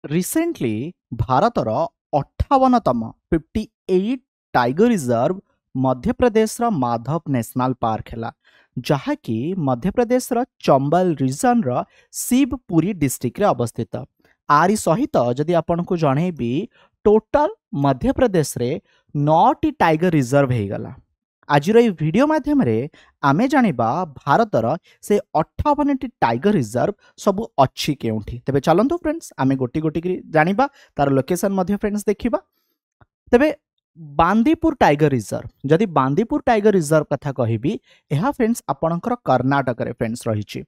Recently भारतर 58तम 58 tiger reserve Madhya Pradesh Madhav national park है जहाँकि Madhya Pradesh Chambal region Shivpuri district रे अवस्थित। आरी सहित जदि आपन को जनइबी टोटल मध्य प्रदेश रे 9टी टाइगर रिजर्व हो गला। आज वीडियो माध्यम आमे जानिबा भारतर से 58टी टाइगर रिजर्व सब अच्छी केउठी। तेबे चलंतु फ्रेंड्स आमे गोटी गोटी करी जानिबा तार लोकेशन मध्य फ्रेंड्स देखिबा। तेबे बांदीपुर टाइगर रिजर्व, जदि बांदीपुर टाइगर रिजर्व कथा कहिबी एहा फ्रेंड्स आपणकर कर्नाटक रे फ्रेंड्स रहिछि।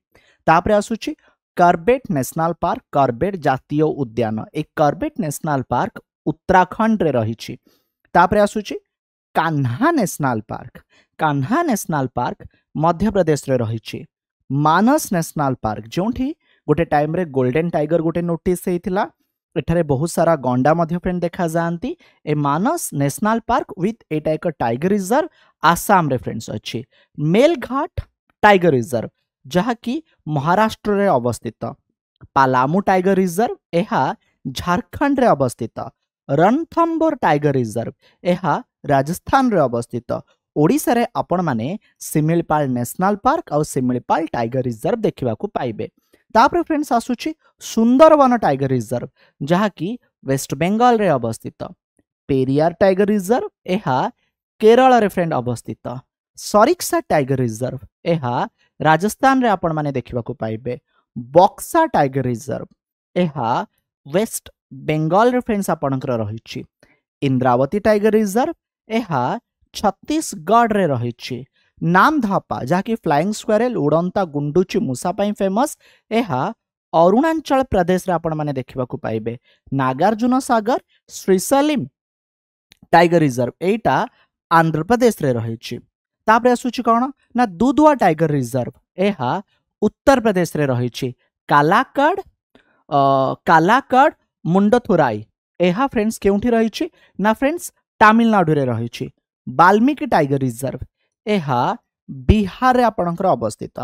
तापरे आसुछि करबेट नेशनल पार्क, करबेट जातीय उद्यान। एक करबेट नेशनल पार्क उत्तराखंड रे रहिछि। तापरे आसुछि Kanha national park, Kanha national park Madhya Pradesh रे रहिछि। मानस नेशनल पार्क जोंठी गोटे टाइम रे गोल्डन टाइगर गोटे नोटिस हेइथिला, एठारे बहुत सारा गंडा मध्य फ्रेंड देखा जाती। ए मानस नेशनल पार्क विथ एटा एक टाइगर रिजर्व आसाम रे फ्रेंड्स अच्छी। मेलघाट टाइगर रिजर्व जहाँकि महाराष्ट्र रे अवस्थित। पालामू टाइगर रिजर्व एहा झारखंड रे अवस्थित। रणथंबोर टाइगर रिजर्व एहा राजस्थान रे अवस्थित। ओडिशा रे आपण माने सिमिलपाल नेशनल पार्क और सिमिलपाल टाइगर रिजर्व देखा पाइबे। तापर फ्रेंड्स आसुछि सुंदरवन टाइगर रिजर्व जहाँकि वेस्ट बेंगल रे अवस्थित। पेरियार टाइगर रिजर्व एहा केरल रे फ्रेंड अवस्थित। सरिक्सा टाइगर रिजर्व एहा राजस्थान रे आपण माने देखा पाइबे। बक्सा टाइगर रिजर्व एहा वेस्ट बेंगल रे फ्रेंड्स आपणकर रहिछि। इंद्रावती टाइगर रिजर्व एहा छत्तीसगढ़ रे रहिछि। नामधापा जहाँकि फ्लाइंग स्क्वेरल उड़ंता गुंडुची मूषा पाई फेमस एहा अरुणाचल प्रदेश रे आपण माने देखा पाइबे। नागार्जुन सागर श्रीसलीम टाइगर रिजर्व एटा आंध्र प्रदेश रे रहिछि। तापर आसुछि कोन ना दुधवा टाइगर रिजर्व एहा उत्तर प्रदेश रे रहिछि। कालाकड़ कालाकड़ मुंडथुराई एहा फ्रेंड्स केउठी रहिछि ना फ्रेंड्स तमिलनाडु रे रहिछि। वाल्मीकि टाइगर रिजर्व एहा बिहार रे आपणकर अवस्थित।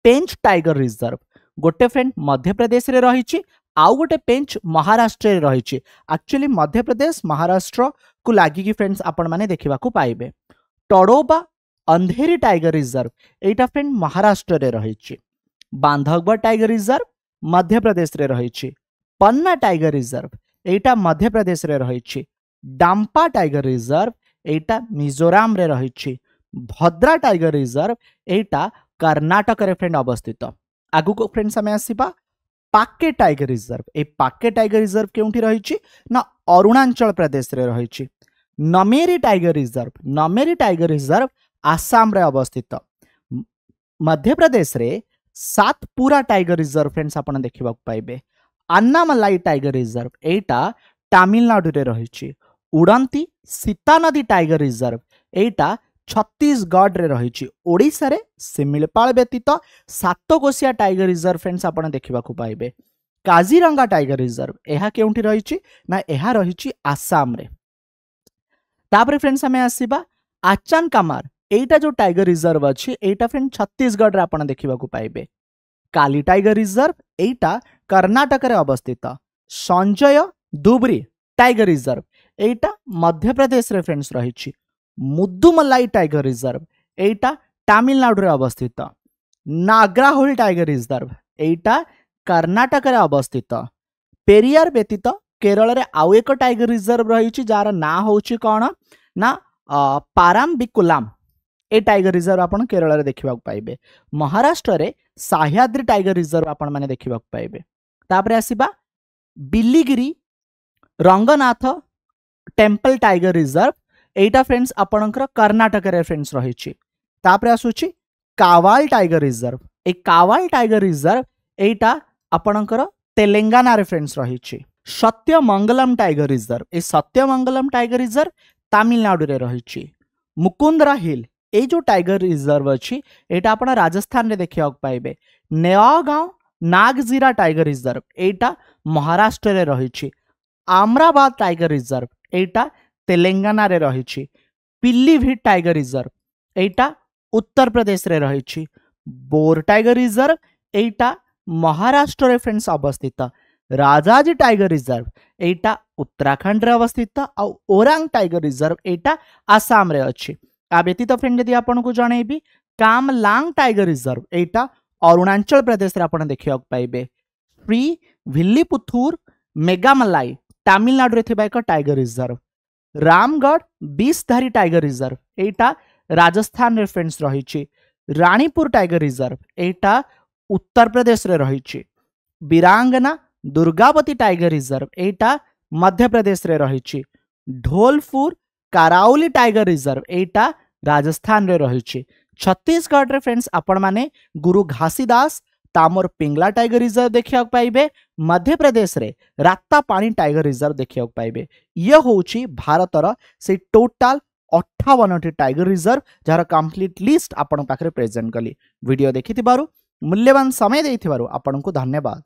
पेंच टाइगर रिजर्व गोटे फ्रेंड मध्य प्रदेश रे रहिछि, आउ गोटे पेंच महाराष्ट्र रे रहिछि। एक्चुअली मध्य प्रदेश महाराष्ट्र को लागिकी फ्रेंड्स आपण माने देखा पाइबे। टडोबा अंधेरी टाइगर रिजर्व एटा फ्रेंड महाराष्ट्र रे रहिछि। बांधवगढ़ टाइगर रिजर्व मध्य प्रदेश रे रहिछि। पन्ना टाइगर रिजर्व एटा मध्य प्रदेश रे रहिछि। डाम्पा टाइगर रिजर्व एटा मिजोराम रे रहिछि। भद्रा टाइगर रिजर्व एटा कर्नाटक रे फ्रेंड अवस्थित। आगु को फ्रेंड्स हमें आसीबा पाके टाइगर रिजर्व। ए पाके टाइगर रिजर्व केउठी रहिछि ना अरुणाचल प्रदेश रे रहिछि। Nameri tiger reserve, Nameri tiger reserve Assam रे अवस्थित। मध्य प्रदेश रे सातपुरा टाइगर रिजर्व फ्रेंड्स आपण देखा पाइबे। अन्नामलाई टाइगर रिजर्व एटा तमिलनाडु रे रहिछि। उड़ंती सीता नदी टाइगर रिजर्व एटा छत्तीसगढ़ रे रहिछि। ओडिशा रे सिमिलपाल व्यतीत सातकोशिया टाइगर रिजर्व फ्रेंड्स आपण देखा पाइबे। काजीरंगा टाइगर रिजर्व एहा केउठी रहिछि ना एहा रहिछि आसाम रे। तापर फ्रेंड्स हमें आसीबा आचान कामार एटा जो टाइगर रिजर्व अछि एटा फ्रेंड छत्तीसगढ़ रे आपण देखा पाइबे। काली टाइगर रिजर्व एटा कर्नाटक रे अवस्थित। संजय दुबरी टाइगर रिजर्व एटा मध्य प्रदेश रे फ्रेंड्स रहिछि। मुद्दुमलाई टाइगर रिजर्व एटा तमिलनाडु रे अवस्थित। नागराहोल टाइगर रिजर्व एटा कर्नाटक रे अवस्थित। पेरियार व्यतीत केरल रे आउ एक टाइगर रिजर्व रहिछि जार ना होछि कोन ना पाराम्बिकुलाम। ए टाइगर रिजर्व आपण केरल रे देखा पाइबे। महाराष्ट्र रे सह्याद्री टाइगर रिजर्व आपण माने देखा पाइबे। तापर आसीबा Biligiri Ranganatha temple tiger reserve एटा फ्रेंड्स आपणकर कर्नाटक रे फ्रेंड्स रहिछि। तापर आसुछि कावाल टाइगर रिजर्व। ए कावाल टाइगर रिजर्व एटा आपणकर तेलंगाना रे फ्रेंड्स रहिछि। सत्यमंगलम टाइगर रिजर्व ए सत्यमंगलम टाइगर रिजर्व तमिलनाडु रे रहिछि। मुकुंदरा हिल ए जो टाइगर रिजर्व अछि एटा आपण राजस्थान रे देखा पाइबे। नयागांव नागजीरा टाइगर रिजर्व एटा महाराष्ट्र रे रहिछि। आमराबाद टाइगर रिजर्व एटा तेलंगाना रे रहिछि। पिलीभीत टाइगर रिजर्व एटा उत्तर प्रदेश रे रहिछि। बोर टाइगर रिजर्व एटा महाराष्ट्र रे फ्रेंड्स अवस्थित। राजाजी टाइगर रिजर्व एटा उत्तराखंड रे अवस्थित आ ओरांग टाइगर रिजर्व एटा आसाम रे अछि। आ व्यतीत फ्रेंड यदि आपन को जणेबी कामलांग टाइगर रिजर्व एटा अरुणाचल प्रदेश रे आपन देखिया पाइबे। फ्री विल्लीपुथुर मेगामलाई तमिलनाडु रे थिबा एक tiger reserve. Ramgarh Vishdhari tiger reserve एटा राजस्थान रे फ्रेंड्स रही। रानीपुर टाइगर रिजर्व एटा उत्तर प्रदेश रे रही। बीरांगना दुर्गावती टाइगर रिजर्व एटा मध्य प्रदेश रे रही। ढोलपुर कराउली टाइगर रिजर्व एटा राजस्थान रे रही। छत्तीसगढ़ रे फ्रेंड्स आपण माने गुरु घासीदास तामर पिंगला टाइगर रिजर्व देखिया पाइबे। मध्य प्रदेश रे रात्ता पानी टाइगर रिजर्व देखिया पाइबे। ये होउची भारतर से total 58 tiger reserve jar complete list आपण पाखरे प्रेजेंट कली। वीडियो देखिथिबारु मूल्यवान समय देइथिबारु आपण को धन्यवाद।